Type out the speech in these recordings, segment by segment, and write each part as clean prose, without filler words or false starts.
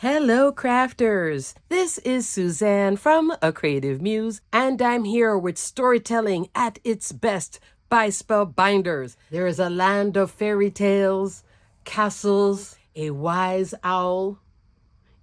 Hello, crafters! This is Suzanne from A Creative Muse, and I'm here with Storytelling at its Best by Spellbinders. There is a land of fairy tales, castles, a wise owl,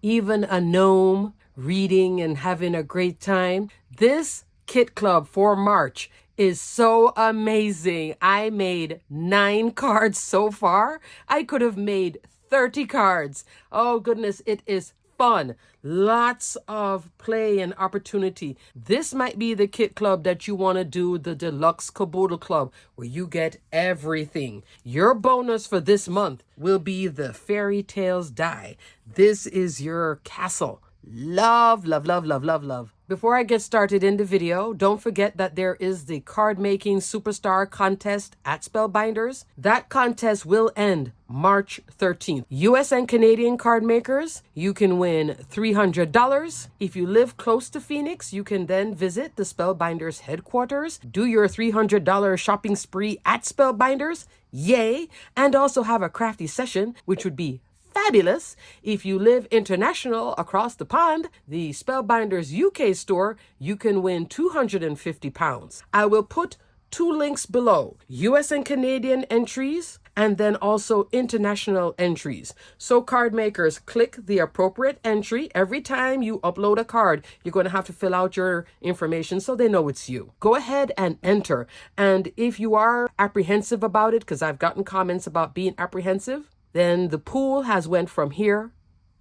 even a gnome reading and having a great time. This Kit Club for March is so amazing. I made 9 cards so far. I could have made 30 cards. Oh goodness, it is fun. Lots of play and opportunity. This might be the kit club that you want to do, the Deluxe Caboodle Club, where you get everything. Your bonus for this month will be the Fairy Tales die. This is your castle. Love, love, love, love, love, love. Before I get started in the video, don't forget that there is the card making superstar contest at Spellbinders. That contest will end March 13th. US and Canadian card makers, you can win $300. If you live close to Phoenix, you can then visit the Spellbinders headquarters, do your $300 shopping spree at Spellbinders, yay, and also have a crafty session, which would be fabulous. If you live international across the pond, the Spellbinders UK store, you can win £250. I will put 2 links below, US and Canadian entries, and then also international entries. So card makers, click the appropriate entry. Every time you upload a card, you're going to have to fill out your information so they know it's you. Go ahead and enter. And if you are apprehensive about it, because I've gotten comments about being apprehensive, then the pool has went from here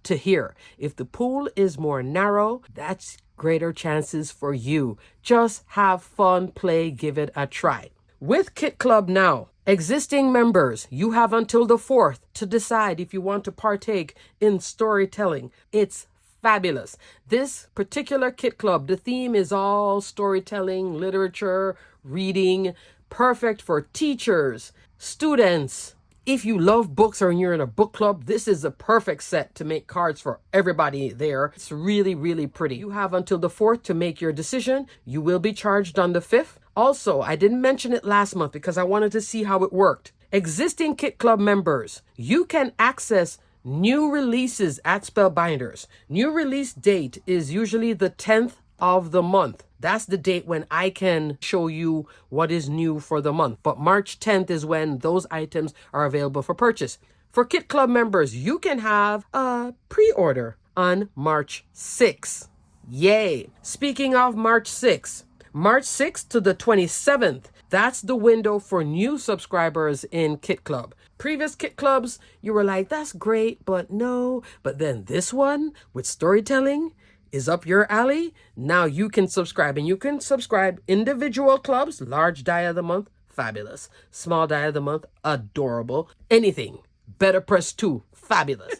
to here. If the pool is more narrow, that's greater chances for you. Just have fun, play, give it a try. With Kit Club now, existing members, you have until the 4th to decide if you want to partake in storytelling. It's fabulous. This particular Kit Club, the theme is all storytelling, literature, reading, perfect for teachers, students. If you love books or you're in a book club, this is a perfect set to make cards for everybody there. It's really, really pretty. You have until the 4th to make your decision. You will be charged on the 5th. Also, I didn't mention it last month because I wanted to see how it worked. Existing Kit Club members, you can access new releases at Spellbinders. New release date is usually the 10th of the month. That's the date when I can show you what is new for the month. But March 10th is when those items are available for purchase. For Kit Club members, you can have a pre-order on March 6th. Yay! Speaking of March 6th to the 27th, that's the window for new subscribers in Kit Club. Previous Kit Clubs, you were like, that's great, but no. But then this one with storytelling is up your alley. Now you can subscribe, and you can subscribe individual clubs. Large die of the month, fabulous. Small die of the month, adorable. Anything, better press 2, fabulous.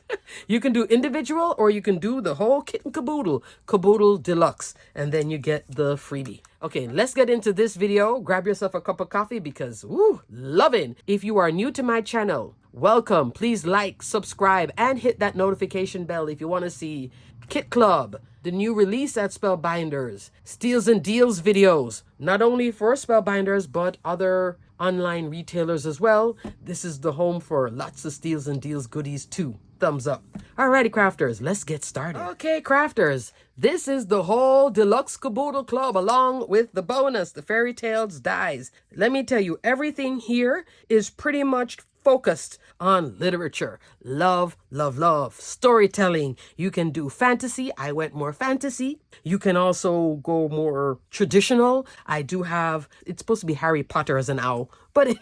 You can do individual, or you can do the whole kit and caboodle, Caboodle Deluxe, and then you get the freebie. Okay, let's get into this video. Grab yourself a cup of coffee because, loving. If you are new to my channel, welcome. Please like, subscribe, and hit that notification bell if you want to see Kit Club, the new release at Spellbinders, Steals and Deals videos, not only for Spellbinders, but other online retailers as well. This is the home for lots of Steals and Deals goodies too. Thumbs up. Alrighty, crafters, let's get started. Okay, crafters, this is the whole Deluxe Caboodle Club along with the bonus, the Fairy Tales dies. Let me tell you, everything here is pretty much focused on literature. Love, love, love. Storytelling. You can do fantasy. I went more fantasy. You can also go more traditional. I do have, it's supposed to be Harry Potter as an owl, but anyway.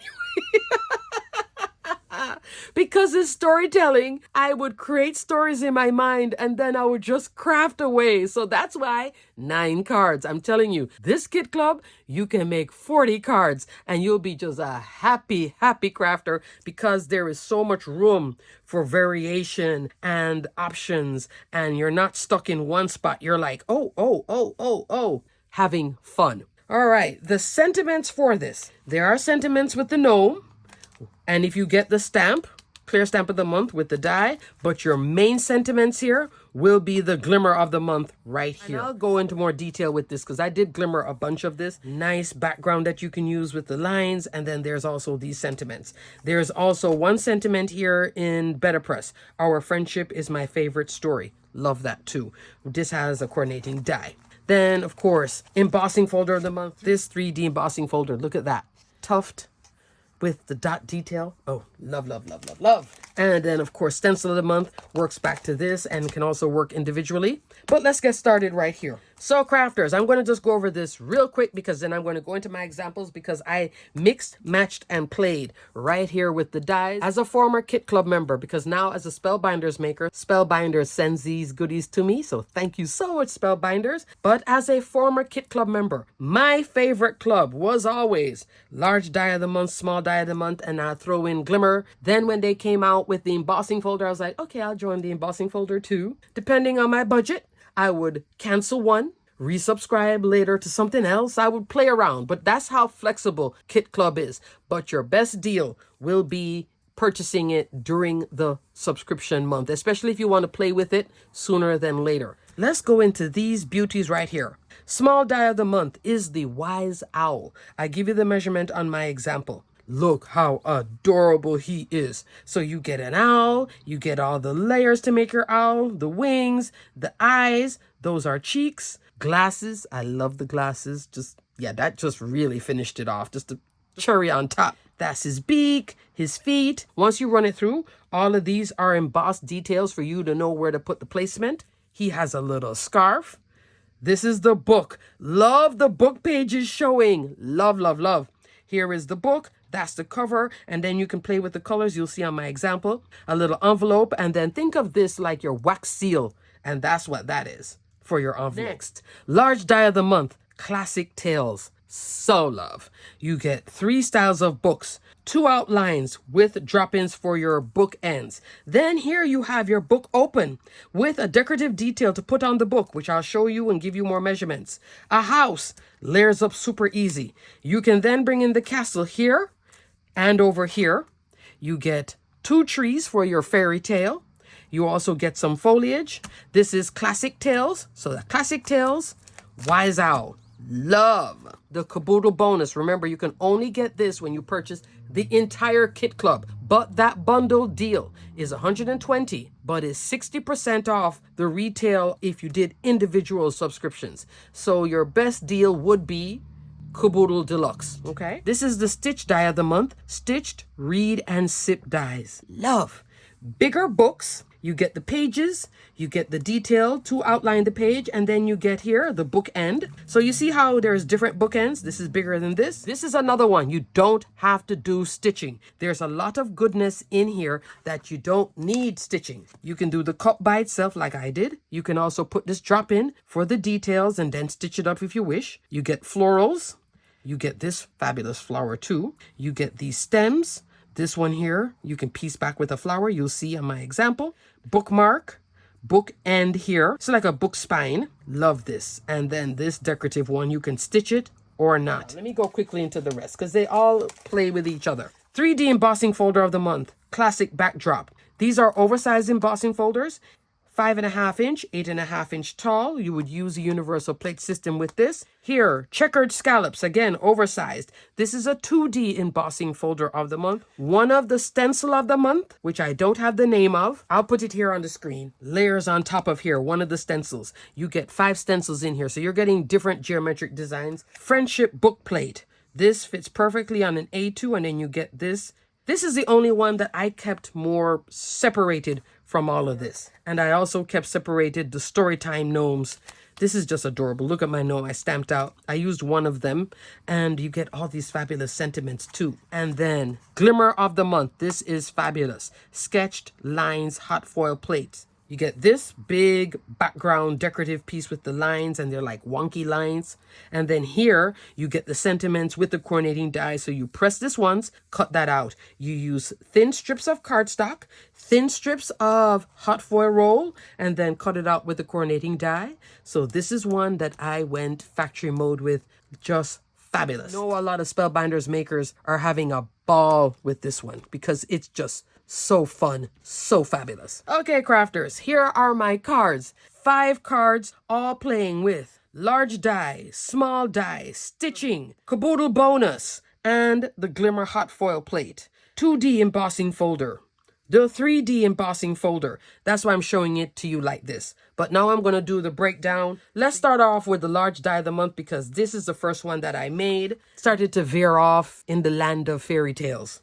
Because it's storytelling, I would create stories in my mind and then I would just craft away. So that's why 9 cards. I'm telling you, this Kit Club, you can make 40 cards and you'll be just a happy, happy crafter because there is so much room for variation and options and you're not stuck in one spot. You're like, having fun. All right, the sentiments for this. There are sentiments with the gnome. And if you get the stamp, clear stamp of the month with the die, but your main sentiments here will be the glimmer of the month right here. And I'll go into more detail with this because I did glimmer a bunch of this. Nice background that you can use with the lines, and then there's also these sentiments. There's also one sentiment here in Better Press. Our friendship is my favorite story. Love that too. This has a coordinating die. Then, of course, embossing folder of the month. This 3D embossing folder. Look at that. Tuft with the dot detail. Oh, love, love, love, love, love. And then, of course, stencil of the month works back to this and can also work individually. But let's get started right here. So, crafters, I'm going to just go over this real quick because then I'm going to go into my examples because I mixed, matched, and played right here with the dies as a former Kit Club member, because now as a Spellbinders maker, Spellbinders sends these goodies to me. So thank you so much, Spellbinders. But as a former Kit Club member, my favorite club was always large die of the month, small die of the month, and I throw in glimmer. Then when they came out with the embossing folder, I was like, okay, I'll join the embossing folder too. Depending on my budget, I would cancel one, resubscribe later to something else. I would play around, but that's how flexible Kit Club is. But your best deal will be purchasing it during the subscription month, especially if you want to play with it sooner than later. Let's go into these beauties right here. Small die of the month is the Wise Owl. I give you the measurement on my example. Look how adorable he is. So you get an owl, you get all the layers to make your owl, the wings, the eyes, those are cheeks, glasses. I love the glasses. That just really finished it off. Just a cherry on top. That's his beak, his feet. Once you run it through, all of these are embossed details for you to know where to put the placement. He has a little scarf. This is the book. Love the book pages showing. Love, love, love. Here is the book. That's the cover, and then you can play with the colors. You'll see on my example, a little envelope, and then think of this like your wax seal, and that's what that is for your envelope. Next, large die of the month, classic tales. So love. You get 3 styles of books, 2 outlines with drop-ins for your book ends. Then here you have your book open with a decorative detail to put on the book, which I'll show you and give you more measurements. A house layers up super easy. You can then bring in the castle here and over here. You get 2 trees for your fairy tale. You also get some foliage. This is classic tales. So the classic tales, Wise Owl. Love the Caboodle bonus. Remember, you can only get this when you purchase the entire Kit Club. But that bundle deal is $120, but is 60% off the retail if you did individual subscriptions. So your best deal would be Caboodle Deluxe, okay? This is the stitch die of the month. Stitched, read, and sip dies. Love. Bigger books. You get the pages, you get the detail to outline the page, and then you get here the book end. So you see how there's different bookends. This is bigger than this. This is another one. You don't have to do stitching. There's a lot of goodness in here that you don't need stitching. You can do the cup by itself like I did. You can also put this drop in for the details and then stitch it up if you wish. You get florals. You get this fabulous flower too. You get these stems. This one here, you can piece back with a flower. You'll see on my example. Bookmark, book end here. It's like a book spine. Love this. And then this decorative one, you can stitch it or not. Now, let me go quickly into the rest because they all play with each other. 3D embossing folder of the month. Classic backdrop. These are oversized embossing folders. 5.5 inch, 8.5 inch tall. You would use a universal plate system with this. Here, checkered scallops, again, oversized. This is a 2D embossing folder of the month. One of the stencil of the month, which I don't have the name of. I'll put it here on the screen. Layers on top of here, one of the stencils. You get 5 stencils in here, so you're getting different geometric designs. Friendship book plate. This fits perfectly on an A2, and then you get this. This is the only one that I kept more separated from all of this. And I also kept separated the Storytime gnomes. This is just adorable. Look at my gnome I stamped out. I used one of them, and you get all these fabulous sentiments too. And then Glimmer of the Month. This is fabulous. Sketched lines, hot foil plates. You get this big background decorative piece with the lines, and they're like wonky lines. And then here you get the sentiments with the coordinating die. So you press this once, cut that out. You use thin strips of cardstock, thin strips of hot foil roll, and then cut it out with the coordinating die. So this is one that I went factory mode with. Just fabulous. I know a lot of Spellbinders makers are having a ball with this one because it's just So fun, so fabulous. Okay, crafters, here are my cards. 5 cards, all playing with large die, small die, stitching, caboodle bonus, and the glimmer hot foil plate. 2D embossing folder. The 3D embossing folder. That's why I'm showing it to you like this. But now I'm going to do the breakdown. Let's start off with the large die of the month because this is the first one that I made. Started to veer off in the land of fairy tales.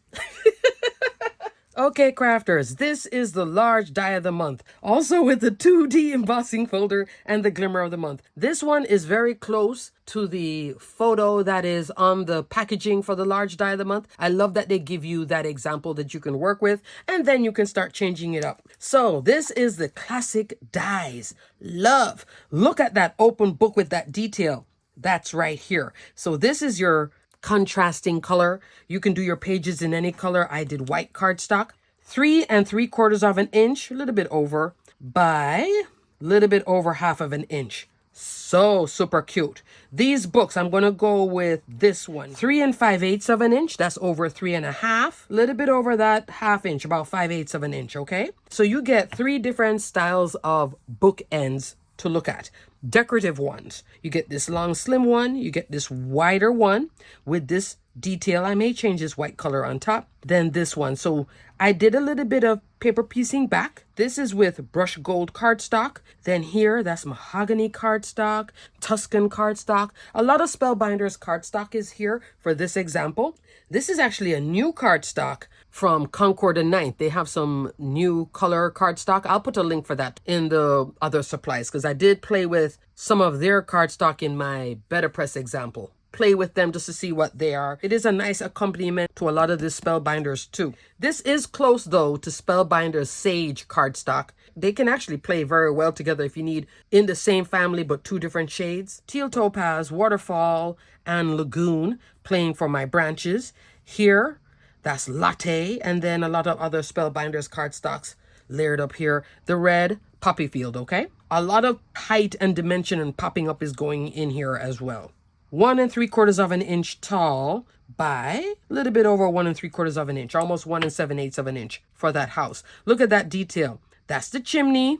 Okay, crafters, this is the large die of the month, also with the 2D embossing folder and the glimmer of the month. This one is very close to the photo that is on the packaging for the large die of the month. I love that they give you that example that you can work with, and then you can start changing it up. So this is the classic dies. Love. Look at that open book with that detail. That's right here. So this is your contrasting color. You can do your pages in any color. I did white cardstock, 3 3/4 of an inch, a little bit over, by a little bit over half of an inch. So super cute. These books, I'm going to go with this one, 3 5/8 of an inch. That's over 3.5, a little bit over that half inch, about 5/8 of an inch. Okay. So you get 3 different styles of bookends to look at. Decorative ones. You get this long slim one, you get this wider one with this detail. I may change this white color on top, then this one. So I did a little bit of paper piecing back. This is with brushed gold cardstock. Then here, that's mahogany cardstock, Tuscan cardstock. A lot of Spellbinders cardstock is here for this example. This is actually a new cardstock from Concord and Ninth. They have some new color cardstock. I'll put a link for that in the other supplies because I did play with some of their cardstock in my Better Press example. Play with them just to see what they are. It is a nice accompaniment to a lot of the Spellbinders too. This is close though to Spellbinders Sage cardstock. They can actually play very well together if you need in the same family but 2 different shades. Teal Topaz, Waterfall, and Lagoon playing for my branches. Here, that's Latte, and then a lot of other Spellbinders cardstocks layered up here. The red, Poppy Field, okay? A lot of height and dimension and popping up is going in here as well. 1 3/4 of an inch tall by a little bit over 1 3/4 of an inch, almost 1 7/8 of an inch for that house. Look at that detail. That's the chimney.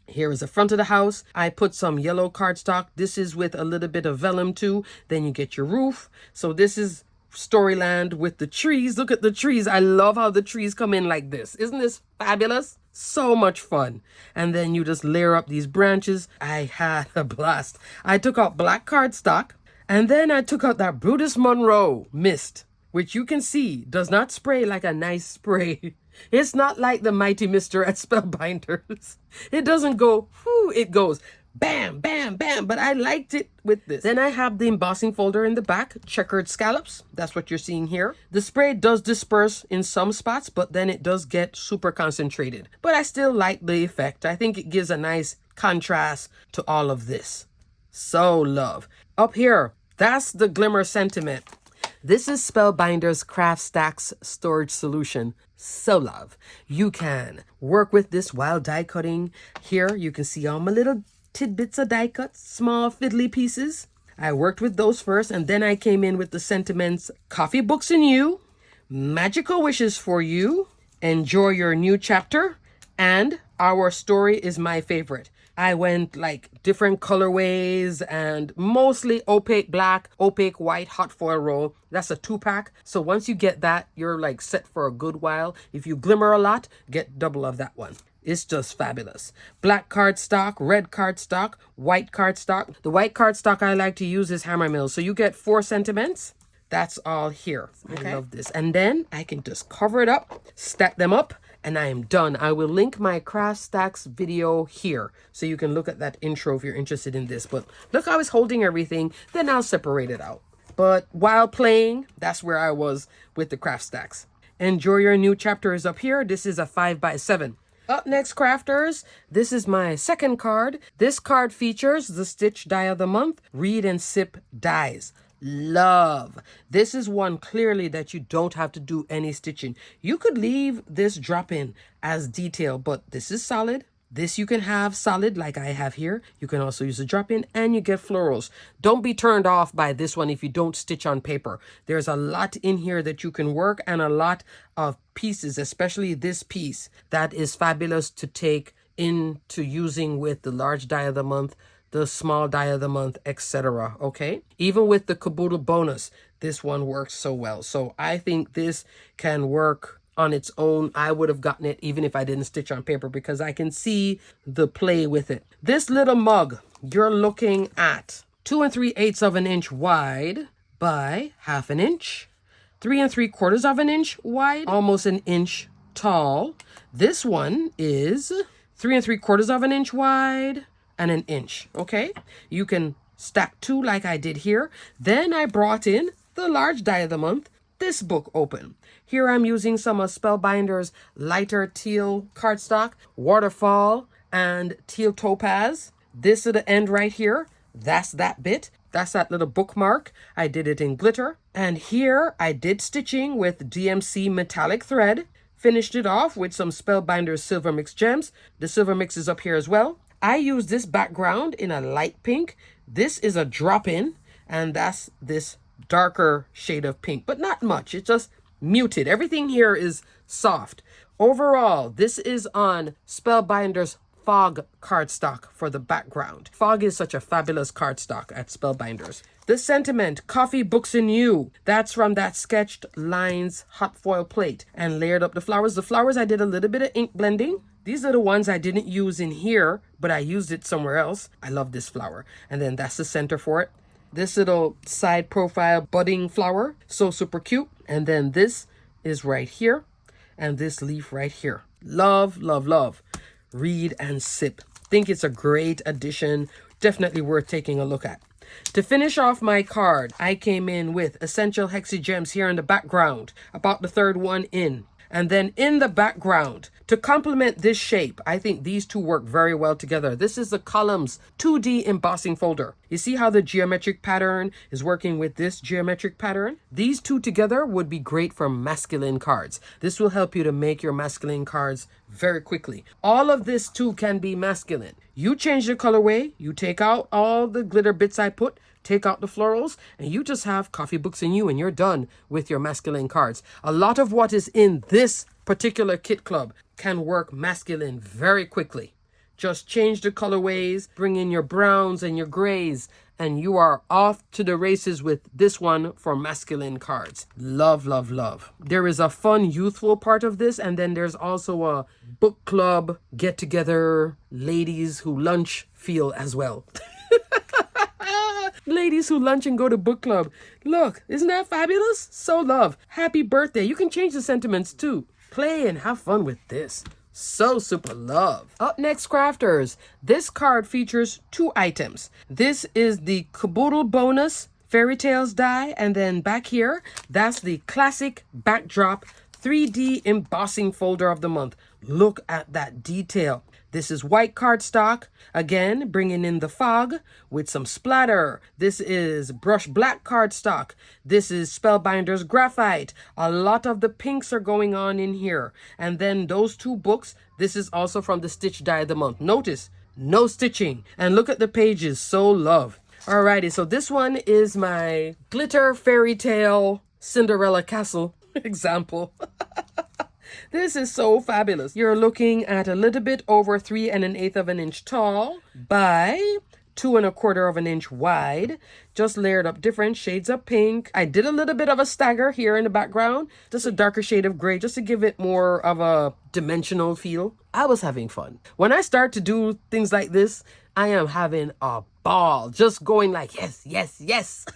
Here is the front of the house. I put some yellow cardstock. This is with a little bit of vellum too. Then you get your roof. So this is Storyland with the trees. Look at the trees. I love how the trees come in like this. Isn't this fabulous? So much fun. And then you just layer up these branches. I had a blast. I took out black cardstock. And then I took out that Brutus Monroe mist, which you can see does not spray like a nice spray. It's not like the Mighty Mister at Spellbinders. It doesn't go, whoo, it goes bam, bam, bam. But I liked it with this. Then I have the embossing folder in the back, checkered scallops. That's what you're seeing here. The spray does disperse in some spots, but then it does get super concentrated. But I still like the effect. I think it gives a nice contrast to all of this. So love. Up here, that's the glimmer sentiment. This is Spellbinders Craft Stacks Storage Solution. So love. You can work with this while die cutting. Here you can see all my little tidbits of die cuts, small fiddly pieces. I worked with those first, and then I came in with the sentiments. Coffee books in you, magical wishes for you, enjoy your new chapter, and our story is my favorite. I went like different colorways and mostly opaque black, opaque white, hot foil roll. That's a 2-pack. So once you get that, you're like set for a good while. If you glimmer a lot, get double of that one. It's just fabulous. Black cardstock, red cardstock, white cardstock. The white cardstock I like to use is Hammer Mill. So you get 4 sentiments. That's all here. Okay. I love this. And then I can just cover it up, stack them up, and I am done. I will link my craft stacks video here so you can look at that intro if you're interested in this. But look how it's holding everything. Then I'll separate it out. But while playing, that's where I was with the craft stacks. Enjoy your new chapter is up here. This is a 5x7. Up next, crafters, this is my second card. This card features the Stitch Die of the Month, Read and Sip Dies. Love. This is one clearly that you don't have to do any stitching. You could leave this drop in as detail, but this is solid. This you can have solid like I have here. You can also use a drop-in and you get florals. Don't be turned off by this one if you don't stitch on paper. There's a lot in here that you can work and a lot of pieces, especially this piece, that is fabulous to take into using with the large die of the month, the small die of the month, etc. Okay, even with the caboodle bonus, this one works so well. So I think this can work on its own. I would have gotten it even if I didn't stitch on paper because I can see the play with it. This little mug, you're looking at 2 3/8 of an inch wide by 1/2 inch, 3 3/4 of an inch wide, almost an inch tall. This one is 3 3/4 of an inch wide and an inch. Okay, you can stack two like I did here. Then I brought in the large die of the month, this book open. Here I'm using some of Spellbinders lighter teal cardstock, waterfall, and teal topaz. This at the end right here, that's that bit. That's that little bookmark. I did it in glitter. And here I did stitching with DMC metallic thread. Finished it off with some Spellbinders Silver Mix gems. The Silver Mix is up here as well. I use this background in a light pink. This is a drop-in, and that's this darker shade of pink, but not much. It's just muted. Everything here is soft. Overall, this is on Spellbinders Fog cardstock for the background. Fog is such a fabulous cardstock at Spellbinders. The sentiment, Coffee Books and You, that's from that sketched lines hot foil plate and layered up the flowers. The flowers I did a little bit of ink blending. These are the ones I didn't use in here, but I used it somewhere else. I love this flower. And then that's the center for it. This little side profile budding flower, so super cute. And then this is right here, and this leaf right here. Love, love, love. Read and sip. Think it's a great addition. Definitely worth taking a look at. To finish off my card, I came in with Essential Hexi Gems here in the background, about the third one in. And then in the background, to complement this shape, I think these two work very well together. This is the Columns 2D embossing folder. You see how the geometric pattern is working with this geometric pattern? These two together would be great for masculine cards. This will help you to make your masculine cards very quickly. All of this too can be masculine. You change the colorway, you take out all the glitter bits I put, take out the florals, and you just have Coffee Books and You, and you're done with your masculine cards. A lot of what is in this particular kit club can work masculine very quickly. Just change the colorways, bring in your browns and your grays, and you are off to the races with this one for masculine cards. Love, love, love. There is a fun, youthful part of this, and then there's also a book club, get-together, ladies who lunch feel as well. Ladies who lunch and go to book club. Look, isn't that fabulous? So love. Happy birthday. You can change the sentiments too. Play and have fun with this. So super love. Up next, crafters. This card features two items. This is the Caboodle bonus Fairy Tales die, and then back here, that's the classic backdrop 3D embossing folder of the month. Look at that detail. This is white cardstock, again, bringing in the fog with some splatter. This is brush black cardstock. This is Spellbinders graphite. A lot of the pinks are going on in here. And then those two books, this is also from the Stitch Die of the Month. Notice, no stitching. And look at the pages, so love. Alrighty, so this one is my glitter fairy tale Cinderella castle example. This is so fabulous. You're looking at a little bit over 3 1/8 of an inch tall by 2 1/4 of an inch wide. Just layered up different shades of pink. I did a little bit of a stagger here in the background. Just a darker shade of gray just to give it more of a dimensional feel. I was having fun. When I start to do things like this, I am having a ball. Just going like, yes, yes, yes.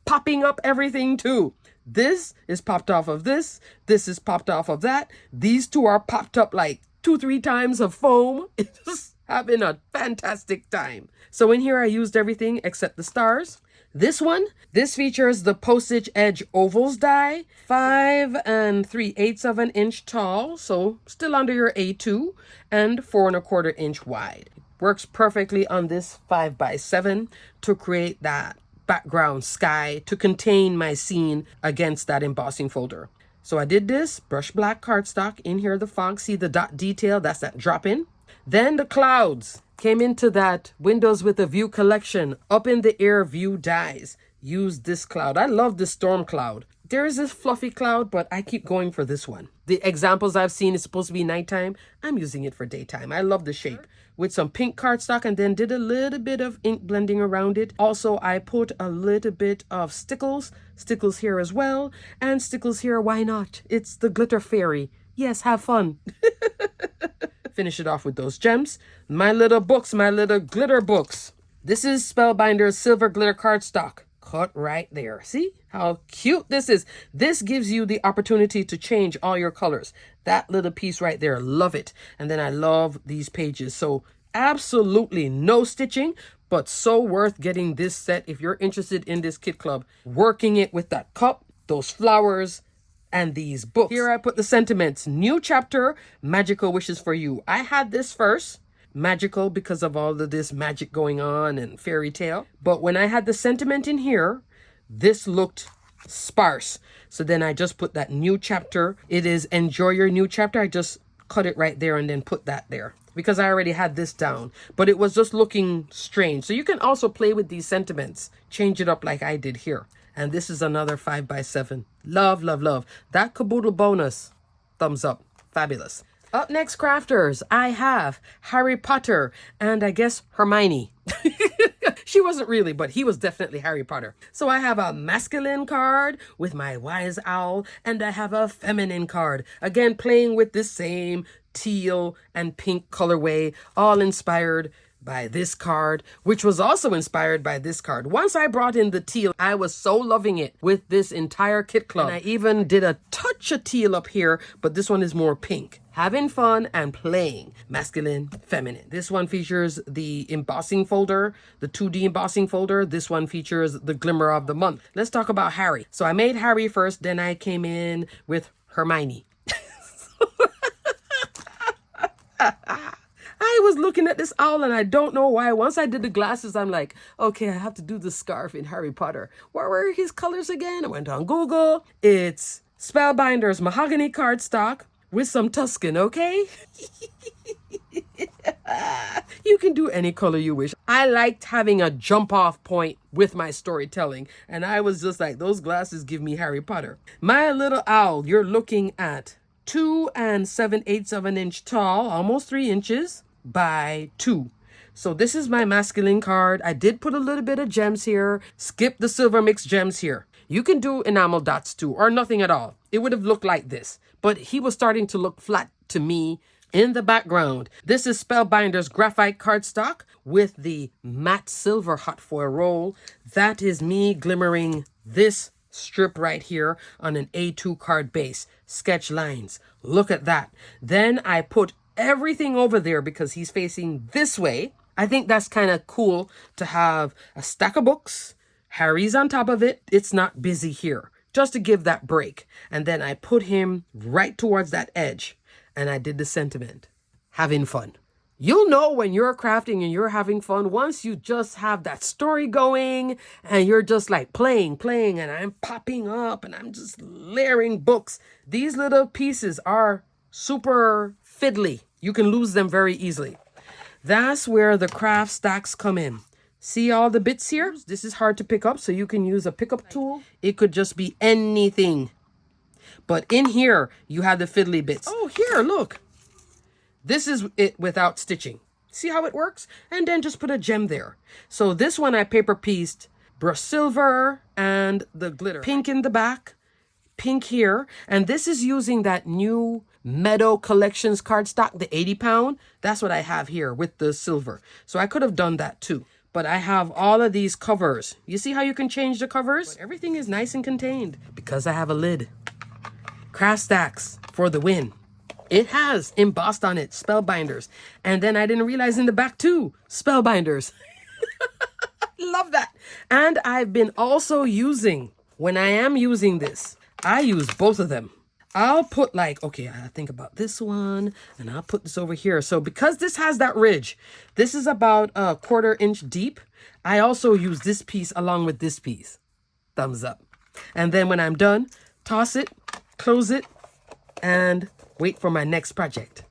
Popping up everything too. This is popped off of this. This is popped off of that. These two are popped up like 2-3 times of foam. It's just having a fantastic time. So in here I used everything except the stars. This one, this features the postage edge ovals die, 5 3/8 of an inch tall, so still under your A2, and 4 1/4 inch wide. Works perfectly on this 5x7 to create that background sky to contain my scene against that embossing folder. So I did this brush black cardstock in here, the fog. See the dot detail? That's that drop in. Then the clouds came into that Windows with a View collection. Up in the air view dies. Use this cloud. I love this storm cloud. There is this fluffy cloud, but I keep going for this one. The examples I've seen is supposed to be nighttime. I'm using it for daytime. I love the shape. With some pink cardstock and then did a little bit of ink blending around it. Also, I put a little bit of stickles here as well, and stickles here, why not? It's the glitter fairy. Yes, have fun. Finish it off with those gems. My little books, my little glitter books. This is Spellbinders Silver Glitter Cardstock. Cut right there. See how cute this is? This gives you the opportunity to change all your colors. That little piece right there, love it. And then I love these pages. So absolutely no stitching, but so worth getting this set if you're interested in this kit club. Working it with that cup, those flowers, and these books. Here I put the sentiments. New chapter, magical wishes for you. I had this first. Magical because of all of this magic going on and fairy tale. But when I had the sentiment in here, this looked sparse. So then I just put that new chapter. It is enjoy your new chapter. I just cut it right there and then put that there because I already had this down. But it was just looking strange. So you can also play with these sentiments. Change it up like I did here. And this is another 5x7. Love, love, love. That caboodle bonus. Thumbs up. Fabulous. Up next, crafters, I have Harry Potter and I guess Hermione. She wasn't really, but he was definitely Harry Potter. So I have a masculine card with my wise owl and I have a feminine card. Again, playing with the same teal and pink colorway, all inspired by this card, which was also inspired by this card. Once I brought in the teal, I was so loving it with this entire kit club. And I even did a touch of teal up here, but this one is more pink. Having fun and playing. Masculine, feminine. This one features the embossing folder, the 2D embossing folder. This one features the glimmer of the month. Let's talk about Harry. So I made Harry first, then I came in with Hermione. I was looking at this owl and I don't know why. Once I did the glasses, I'm like, okay, I have to do the scarf in Harry Potter. What were his colors again? I went on Google. It's Spellbinders mahogany cardstock with some Tuscan, okay? You can do any color you wish. I liked having a jump off point with my storytelling. And I was just like, those glasses give me Harry Potter. My little owl, you're looking at 2 7/8 of an inch tall, almost 3 inches by 2. So this is my masculine card. I did put a little bit of gems here. Skip the silver mix gems here. You can do enamel dots too, or nothing at all. It would have looked like this, but he was starting to look flat to me in the background. This is Spellbinders graphite cardstock with the matte silver hot foil roll. That is me glimmering this strip right here on an A2 card base. Sketch lines. Look at that. Then I put everything over there because he's facing this way. I think that's kind of cool to have a stack of books. Harry's on top of it. It's not busy here. Just to give that break. And then I put him right towards that edge. And I did the sentiment. Having fun. You'll know when you're crafting and you're having fun once you just have that story going and you're just like playing, and I'm popping up and I'm just layering books. These little pieces are super fiddly. You can lose them very easily. That's where the craft stacks come in. See all the bits here? This is hard to pick up, so you can use a pickup tool. It could just be anything. But in here, you have the fiddly bits. Oh, here, look. This is it without stitching. See how it works? And then just put a gem there. So this one I paper pieced brush silver and the glitter. Pink in the back, pink here. And this is using that new Meadow Collections cardstock, the 80 pound. That's what I have here with the silver. So I could have done that too. But I have all of these covers. You see how you can change the covers? But everything is nice and contained because I have a lid. Craft stacks for the win. It has embossed on it, Spellbinders. And then I didn't realize in the back too, Spellbinders. Love that. And I've been also using, when I am using this, I use both of them. I'll put like, okay, I think about this one and I'll put this over here. So because this has that ridge, this is about a 1/4 inch deep. I also use this piece along with this piece. Thumbs up. And then when I'm done, toss it, close it, and wait for my next project.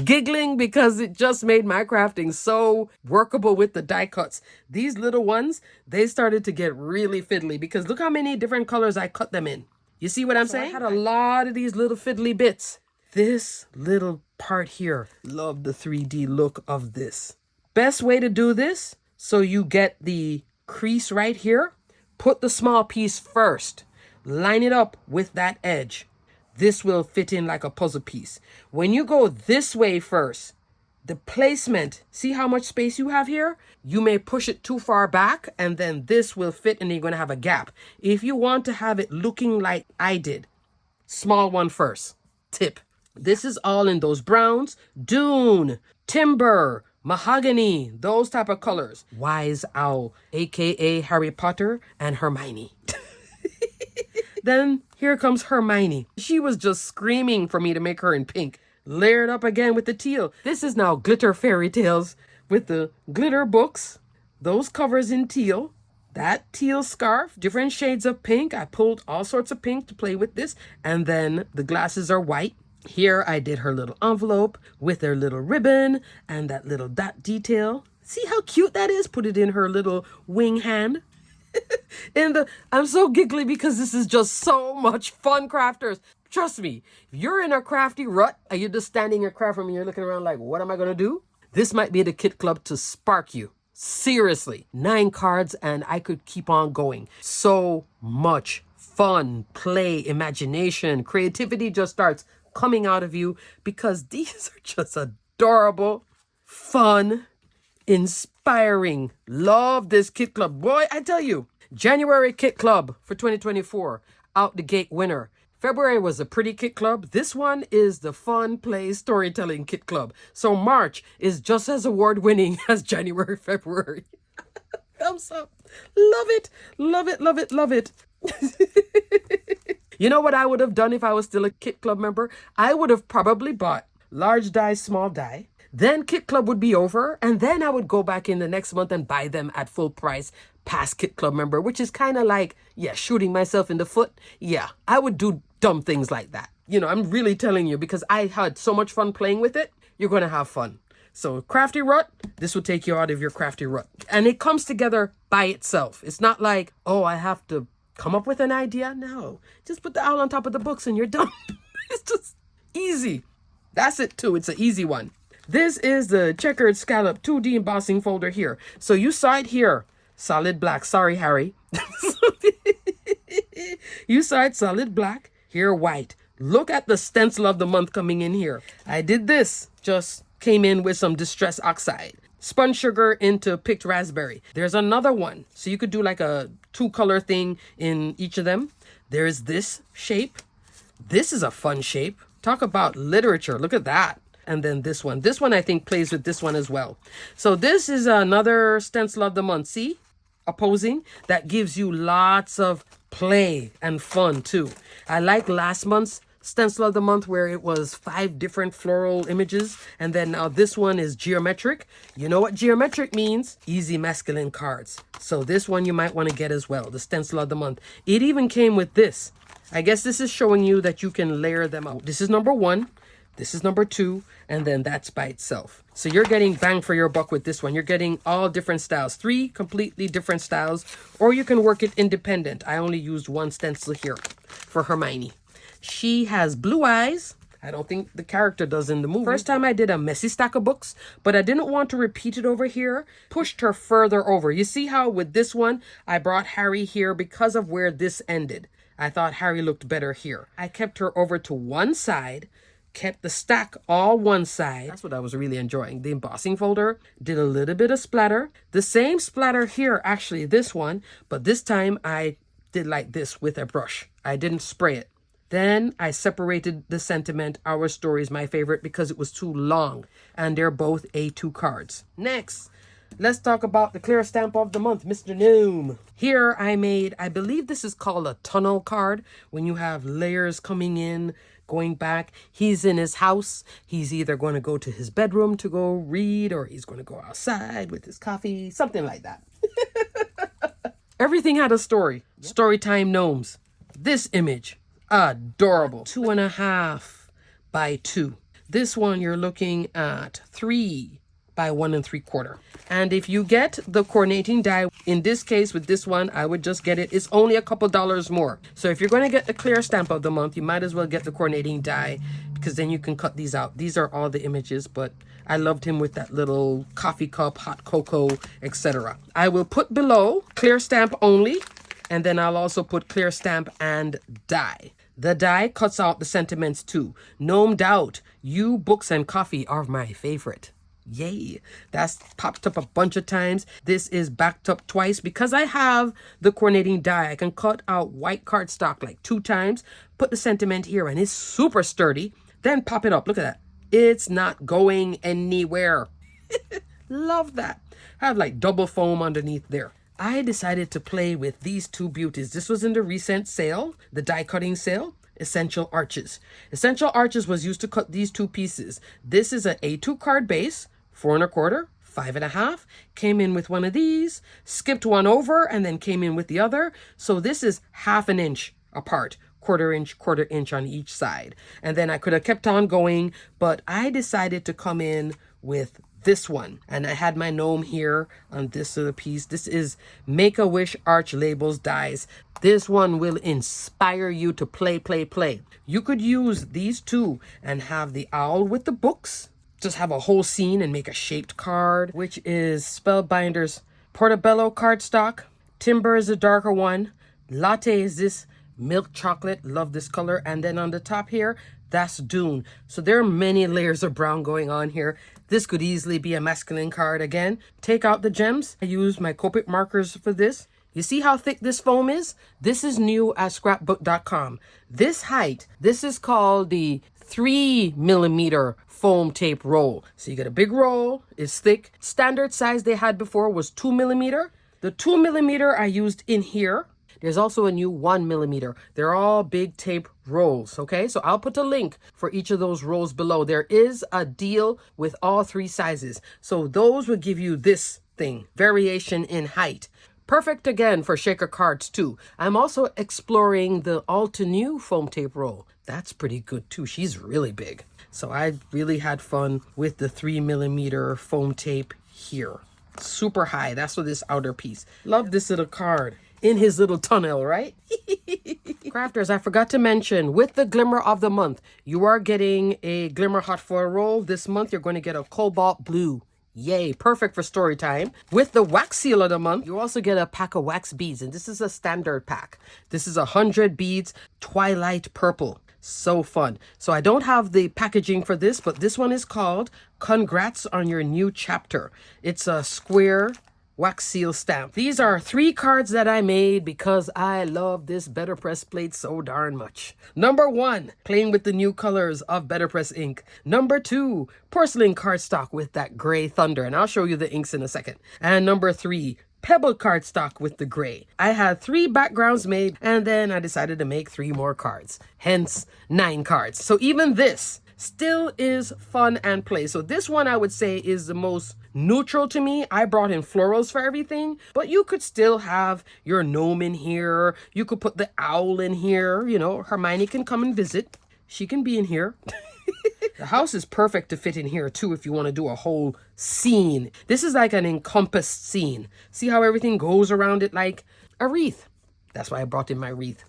giggling because it just made my crafting so workable with the die cuts. These little ones, they started to get really fiddly because look how many different colors I cut them in. You see what I'm saying? I had a lot of these little fiddly bits. This little part here, love the 3D look of this. Best way to do this, so you get the crease right here, put the small piece first. Line it up with that edge. This will fit in like a puzzle piece. When you go this way first, the placement, see how much space you have here? You may push it too far back and then this will fit and you're going to have a gap. If you want to have it looking like I did, small one first. Tip. This is all in those browns, dune, timber, mahogany, those type of colors. Wise Owl, aka Harry Potter and Hermione. Then here comes Hermione. She was just screaming for me to make her in pink. Layered up again with the teal. This is now glitter fairy tales with the glitter books. Those covers in teal. That teal scarf, different shades of pink. I pulled all sorts of pink to play with this. And then the glasses are white. Here I did her little envelope with her little ribbon and that little dot detail. See how cute that is? Put it in her little wing hand. I'm so giggly because this is just so much fun, crafters. Trust me, if you're in a crafty rut, are you just standing your craft room and you're looking around like, what am I going to do? This might be the kit club to spark you. Seriously, 9 cards and I could keep on going. So much fun, play, imagination, creativity just starts coming out of you because these are just adorable, fun, inspiring. Love this kit club. Boy, I tell you, January kit club for 2024, out the gate winner. February was a pretty kit club. This one is the fun play storytelling kit club. So March is just as award winning as January, February. Thumbs up. Love it. Love it. Love it. Love it. You know what I would have done if I was still a kit club member? I would have probably bought large die, small die. Then kit club would be over. And then I would go back in the next month and buy them at full price past kit club member, which is kind of like, yeah, shooting myself in the foot. Yeah, I would do dumb things like that. You know, I'm really telling you because I had so much fun playing with it. You're going to have fun. So crafty rut, this will take you out of your crafty rut. And it comes together by itself. It's not like, oh, I have to come up with an idea. No, just put the owl on top of the books and you're done. It's just easy. That's it too. It's an easy one. This is the checkered scallop 2D embossing folder here. So you saw it here. Solid black. Sorry, Harry. You saw it solid black. Here, white. Look at the stencil of the month coming in here. I did this. Just came in with some distress oxide. Spun sugar into picked raspberry. There's another one. So you could do like a 2-color thing in each of them. There's this shape. This is a fun shape. Talk about literature. Look at that. And then this one. This one I think plays with this one as well. So this is another stencil of the month. See? Opposing. That gives you lots of play and fun too. I like last month's stencil of the month where it was 5 different floral images. And then now this one is geometric. You know what geometric means? Easy masculine cards. So this one you might want to get as well. The stencil of the month. It even came with this. I guess this is showing you that you can layer them out. This is number 1. This is number 2, and then that's by itself. So you're getting bang for your buck with this one. You're getting all different styles, 3 completely different styles, or you can work it independent. I only used 1 stencil here for Hermione. She has blue eyes. I don't think the character does in the movie. First time I did a messy stack of books, but I didn't want to repeat it over here. Pushed her further over. You see how with this one, I brought Harry here because of where this ended. I thought Harry looked better here. I kept her over to one side, kept the stack all one side. That's what I was really enjoying. The embossing folder, did a little bit of splatter. The same splatter here, actually, this one, but this time I did like this with a brush. I didn't spray it. Then I separated the sentiment. Our Story is my favorite because it was too long, and they're both A2 cards. Next, let's talk about the clear stamp of the month, Mr. Gnome. Here I made, I believe this is called a tunnel card, when you have layers coming in, going back. He's in his house. He's either going to go to his bedroom to go read, or he's going to go outside with his coffee, something like that. Everything had a story. Yep. Storytime gnomes. This image, adorable. 2.5 by 2. This one you're looking at 3 by 1 3/4. And if you get the coordinating die, in this case with this one, I would just get it. It's only a couple dollars more. So if you're going to get the clear stamp of the month, you might as well get the coordinating die, because then you can cut these out. These are all the images, but I loved him with that little coffee cup, hot cocoa, etc. I will put below clear stamp only, and then I'll also put clear stamp and die. The die cuts out the sentiments too. No doubt, you, books, and coffee are my favorite. Yay. That's popped up a bunch of times. This is backed up twice because I have the coordinating die. I can cut out white cardstock like 2 times, put the sentiment here, and it's super sturdy. Then pop it up. Look at that. It's not going anywhere. Love that. I have like double foam underneath there. I decided to play with these 2 beauties. This was in the recent sale, the die cutting sale. Essential Arches. Essential Arches was used to cut these 2 pieces. This is an A2 card base, 4 1/4, 5 1/2. Came in with one of these, skipped one over, and then came in with the other. So this is 1/2 inch apart, 1/4 inch on each side. And then I could have kept on going, but I decided to come in with this one. And I had my gnome here on this little piece. This is Make-A-Wish Arch Labels dies. This one will inspire you to play. You could use these 2 and have the owl with the books. Just have a whole scene and make a shaped card, which is Spellbinders Portobello cardstock. Timber is a darker one. Latte is this milk chocolate. Love this color. And then on the top here, that's Dune. So there are many layers of brown going on here. This could easily be a masculine card again. Take out the gems. I use my Copic markers for this. You see how thick this foam is? This is new at scrapbook.com. This height, this is called the 3mm foam tape roll. So you get a big roll, it's thick. Standard size they had before was 2mm. The 2mm I used in here. There's also a new 1mm. They're all big tape rolls, okay? So I'll put a link for each of those rolls below. There is a deal with all 3 sizes. So those will give you this thing, variation in height. Perfect again for shaker cards too. I'm also exploring the Alta New foam tape roll. That's pretty good too. She's really big. So I really had fun with the 3mm foam tape here. Super high. That's for this outer piece. Love this little card in his little tunnel, right? Crafters, I forgot to mention, with the Glimmer of the Month, you are getting a Glimmer Hot Foil roll. This month, you're going to get a Cobalt Blue. Yay, perfect for story time. With the Wax Seal of the Month, you also get a pack of wax beads, and this is a standard pack. This is 100 beads, Twilight Purple. So fun. So I don't have the packaging for this, but this one is called Congrats on Your New Chapter. It's a square wax seal stamp. These are 3 cards that I made because I love this Better Press plate so darn much. Number 1, playing with the new colors of Better Press ink. Number 2, porcelain cardstock with that gray thunder, and I'll show you the inks in a second. And number 3, pebble cardstock with the gray. I had 3 backgrounds made, and then I decided to make 3 more cards. Hence 9 cards. So even this still is fun and play. So this one I would say is the most neutral to me. I brought in florals for everything, but you could still have your gnome in here. You could put the owl in here. You know, Hermione can come and visit. She can be in here. The house is perfect to fit in here too if you want to do a whole scene. This is like an encompassed scene. See how everything goes around it like a wreath. That's why I brought in my wreath.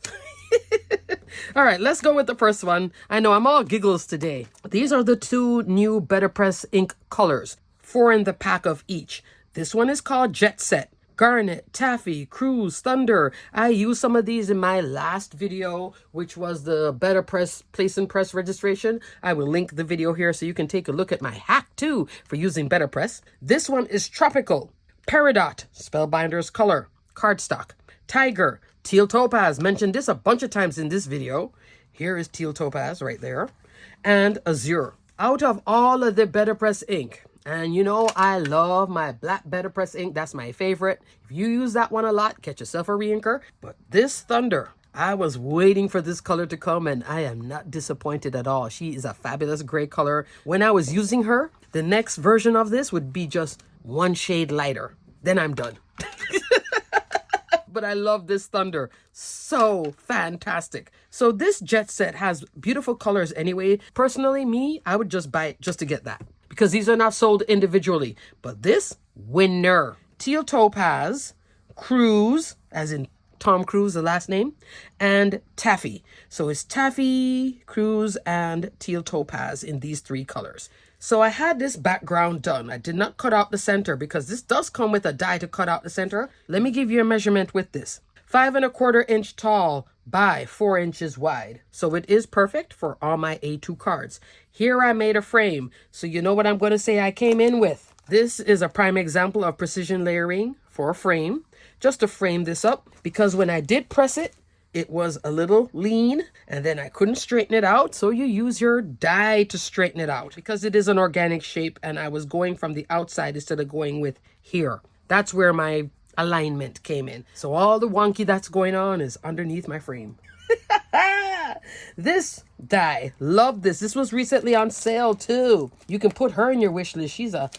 All right, let's go with the first one. I know I'm all giggles today. These are the 2 new Better Press ink colors, 4 in the pack of each. This one is called Jet Set. Garnet, Taffy, Cruise, Thunder. I used some of these in my last video, which was the Better Press Place and Press registration. I will link the video here so you can take a look at my hack too for using Better Press. This one is Tropical. Peridot, Spellbinders color, cardstock. Tiger, Teal Topaz. Mentioned this a bunch of times in this video. Here is Teal Topaz right there. And Azure. Out of all of the Better Press ink, and you know I love my black Better Press ink. That's my favorite. If you use that one a lot, get yourself a re-inker. But this Thunder, I was waiting for this color to come, and I am not disappointed at all. She is a fabulous gray color. When I was using her, the next version of this would be just 1 shade lighter. Then I'm done. but I love this thunder. So fantastic. So this jet set has beautiful colors anyway. Personally, I would just buy it just to get that because these are not sold individually. But this, winner. Teal topaz, cruise, as in Tom Cruise, the last name, and taffy. So it's taffy, cruise, and teal topaz in these three colors. So I had this background done. I did not cut out the center because this does come with a die to cut out the center. Let me give you a measurement with this. 5¼ inch tall by 4 inches wide. So it is perfect for all my A2 cards. Here I made a frame. So you know what I'm going to say I came in with. This is a prime example of precision layering for a frame. Just to frame this up, because when I did press it, it was a little lean and then I couldn't straighten it out. So you use your die to straighten it out because it is an organic shape and I was going from the outside instead of going with here. That's where my alignment came in. So all the wonky that's going on is underneath my frame. This die, love this. This was recently on sale too. You can put her in your wish list. She's a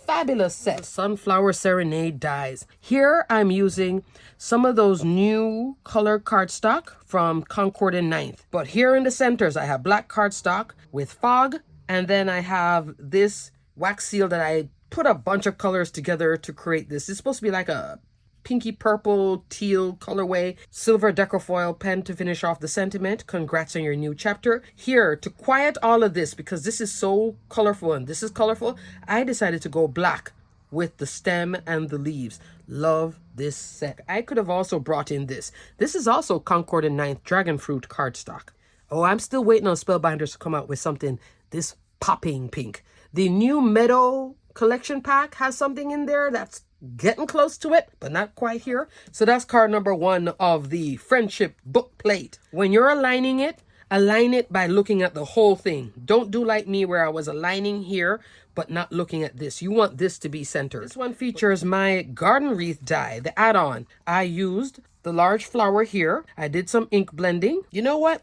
fabulous set. Sunflower Serenade dies. Here I'm using some of those new color cardstock from Concord and Ninth. But here in the centers, I have black cardstock with fog. And then I have this wax seal that I put a bunch of colors together to create this. It's supposed to be like a pinky purple teal colorway, silver decofoil pen to finish off the sentiment. Congrats on your new chapter. Here, to quiet all of this, because this is so colorful and this is colorful, I decided to go black with the stem and the leaves. Love this set. I could have also brought in this. This is also Concord and Ninth Dragon Fruit cardstock. Oh, I'm still waiting on Spellbinders to come out with something this popping pink. The new Meadow collection pack has something in there that's getting close to it, but not quite here. So that's card number 1 of the friendship book plate. When you're aligning it, align it by looking at the whole thing. Don't do like me where I was aligning here, but not looking at this. You want this to be centered. This one features my garden wreath die, the add-on. I used the large flower here. I did some ink blending. You know what?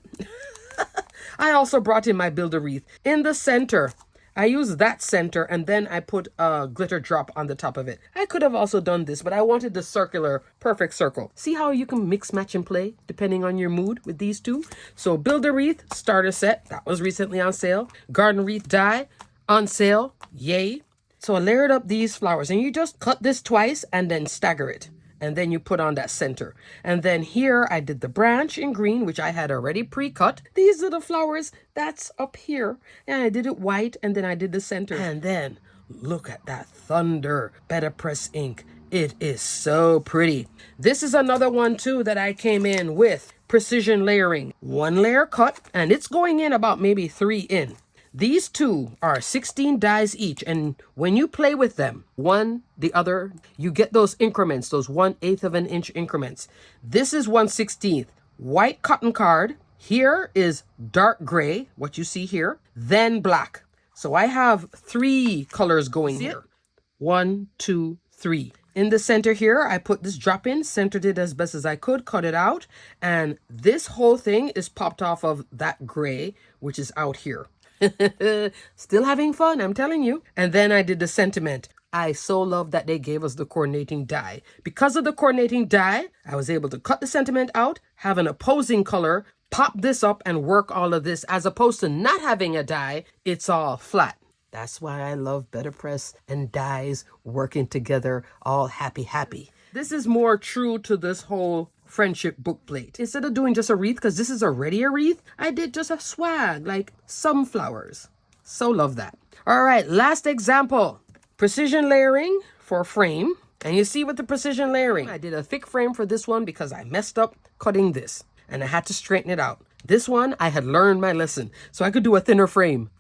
I also brought in my builder wreath. In the center, I used that center and then I put a glitter drop on the top of it. I could have also done this, but I wanted the circular, perfect circle. See how you can mix, match, and play depending on your mood with these two? So Build a Wreath starter set, that was recently on sale. Garden Wreath die, on sale, yay. So I layered up these flowers and you just cut this twice and then stagger it. And then you put on that center. And then here I did the branch in green, which I had already pre-cut. These are the flowers that's up here. And I did it white and then I did the center. And then look at that thunder. Better Press ink. It is so pretty. This is another one too that I came in with precision layering. 1 layer cut and it's going in about maybe 3 in. These two are 16 dies each, and when you play with them, one, the other, you get those increments, those 1/8 of an inch increments. This is 1/16. White cotton card. Here is dark gray, what you see here, then black. So I have 3 colors going here. 1, 2, 3. In the center here, I put this drop in, centered it as best as I could, cut it out, and this whole thing is popped off of that gray, which is out here. Still having fun, I'm telling you. And then I did the sentiment. I so love that they gave us the coordinating die. Because of the coordinating die, I was able to cut the sentiment out, have an opposing color, pop this up and work all of this, as opposed to not having a die, it's all flat. That's why I love Better Press and dies working together, all happy. This is more true to this whole friendship book plate. Instead of doing just a wreath, because this is already a wreath, I did just a swag, like some flowers. So love that. All right, last example. Precision layering for a frame. And you see with the precision layering, I did a thick frame for this one because I messed up cutting this. And I had to straighten it out. This one, I had learned my lesson. So I could do a thinner frame.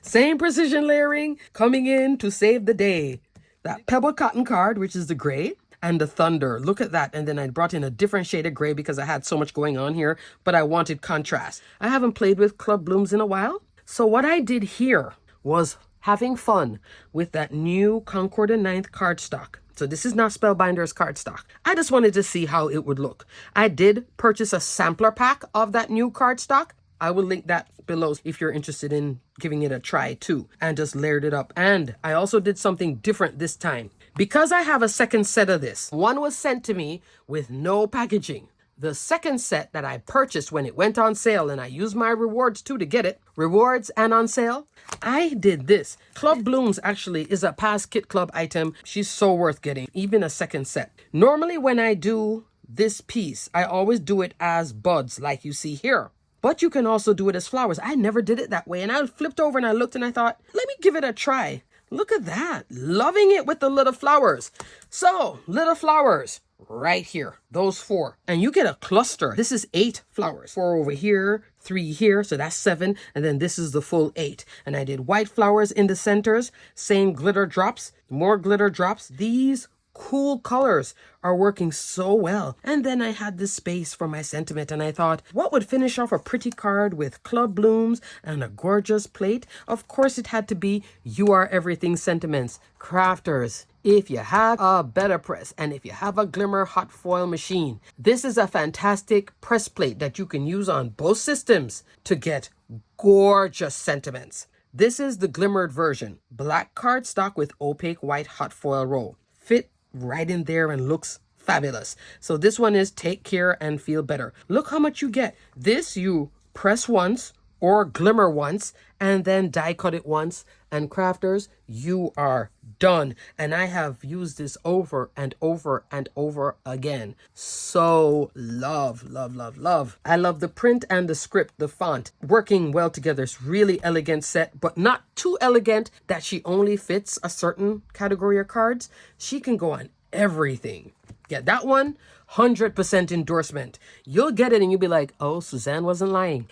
Same precision layering coming in to save the day. That pebble cotton card, which is the gray. And the thunder, look at that. And then I brought in a different shade of gray because I had so much going on here, but I wanted contrast. I haven't played with Club Blooms in a while. So what I did here was having fun with that new Concord and Ninth cardstock. So this is not Spellbinders cardstock. I just wanted to see how it would look. I did purchase a sampler pack of that new cardstock. I will link that below if you're interested in giving it a try too, and just layered it up. And I also did something different this time. Because I have a second set of this, one was sent to me with no packaging. The second set that I purchased when it went on sale, and I used my rewards too to get it, rewards and on sale, I did this. Club Blooms actually is a past Kit Club item. She's so worth getting, even a second set. Normally when I do this piece, I always do it as buds like you see here. But you can also do it as flowers. I never did it that way. And I flipped over and I looked and I thought, let me give it a try. Look at that. Loving it with the little flowers. So, little flowers right here. Those 4. And you get a cluster. This is 8 flowers. 4 over here, 3 here. So that's 7. And then this is the full 8. And I did white flowers in the centers. Same glitter drops. More glitter drops. These cool colors are working so well. And then I had this space for my sentiment and I thought, what would finish off a pretty card with Club Blooms and a gorgeous plate? Of course it had to be You Are Everything sentiments. Crafters, if you have a better press and if you have a Glimmer hot foil machine, this is a fantastic press plate that you can use on both systems to get gorgeous sentiments. This is the glimmered version. Black cardstock with opaque white hot foil roll. Fit right in there and looks fabulous. So this one is Take Care and Feel Better. Look how much you get. This you press once or glimmer once and then die cut it once. And crafters, you are done. And I have used this over and over and over again. So love, love, love, love. I love the print and the script, the font working well together. It's really elegant set, but not too elegant that she only fits a certain category of cards. She can go on everything. Yeah, that one, 100% endorsement. You'll get it and you'll be like, oh, Suzanne wasn't lying.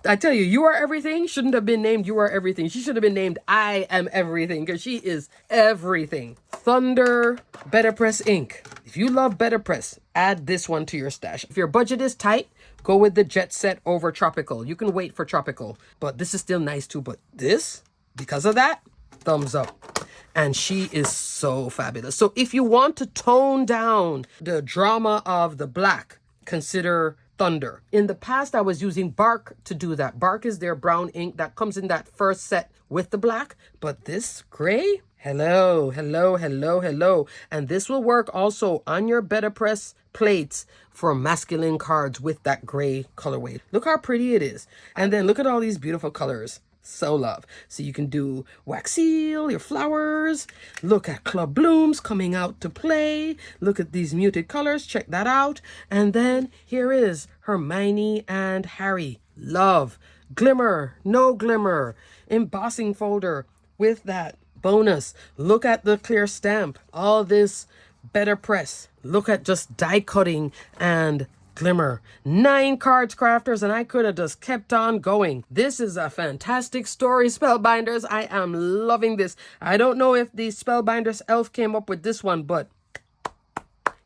I tell you, You Are Everything shouldn't have been named You Are Everything. She should have been named I Am Everything because she is everything. Thunder Better Press ink. If you love Better Press, add this one to your stash. If your budget is tight, go with the Jet Set over Tropical. You can wait for Tropical, but this is still nice too. But this, because of that, thumbs up. And she is so fabulous. So if you want to tone down the drama of the black, consider Thunder. In the past, I was using Bark to do that. Bark is their brown ink that comes in that first set with the black. But this gray, hello, hello, hello, hello. And this will work also on your Better Press plates for masculine cards with that gray colorway. Look how pretty it is. And then look at all these beautiful colors. So love. So you can do wax seal, your flowers. Look at Club Blooms coming out to play. Look at these muted colors. Check that out. And then here is Hermione and Harry. Love. Glimmer. No glimmer. Embossing folder with that bonus. Look at the clear stamp. All this Better Press. Look at just die cutting and glimmer. 9 cards, crafters, and I could have just kept on going. This is a fantastic story, Spellbinders. I am loving this. I don't know if the Spellbinders elf came up with this one, but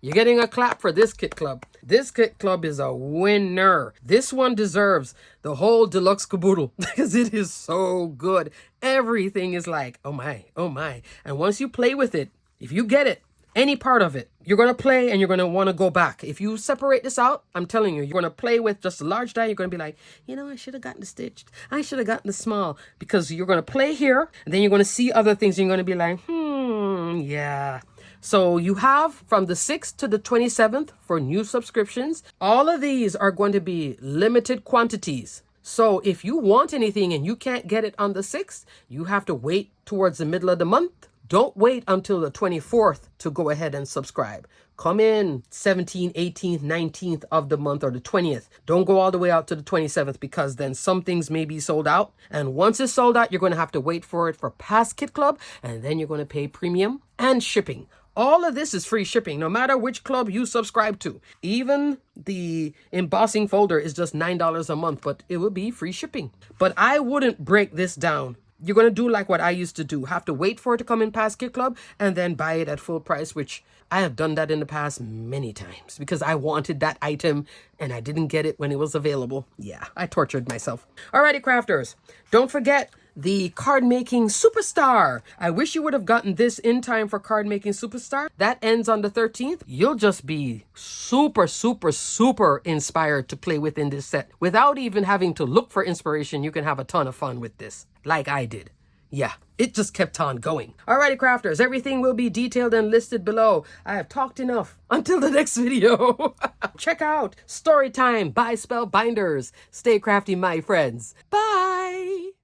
you're getting a clap for this Kit Club. This Kit Club is a winner. This one deserves the whole Deluxe Caboodle because it is so good. Everything is like, oh my, oh my. And once you play with it, if you get it, any part of it, you're going to play and you're going to want to go back. If you separate this out, I'm telling you, you're going to play with just a large die. You're going to be like, you know, I should have gotten the stitched. I should have gotten the small, because you're going to play here and then you're going to see other things and you're going to be like, yeah. So you have from the 6th to the 27th for new subscriptions. All of these are going to be limited quantities. So if you want anything and you can't get it on the 6th, you have to wait towards the middle of the month. Don't wait until the 24th to go ahead and subscribe. Come in 17th, 18th, 19th of the month or the 20th. Don't go all the way out to the 27th because then some things may be sold out. And once it's sold out, you're going to have to wait for it for past Kit Club. And then you're going to pay premium and shipping. All of this is free shipping, no matter which club you subscribe to. Even the embossing folder is just $9 a month, but it will be free shipping. But I wouldn't break this down. You're going to do like what I used to do. Have to wait for it to come in past Kit Club and then buy it at full price, which I have done that in the past many times because I wanted that item and I didn't get it when it was available. Yeah, I tortured myself. Alrighty, crafters. Don't forget the Card Making Superstar. I wish you would have gotten this in time for Card Making Superstar. That ends on the 13th. You'll just be super, super, super inspired to play within this set. Without even having to look for inspiration, you can have a ton of fun with this, like I did. Yeah, it just kept on going. Alrighty, crafters, everything will be detailed and listed below. I have talked enough. Until the next video. Check out Storytime by Spellbinders. Stay crafty, my friends. Bye.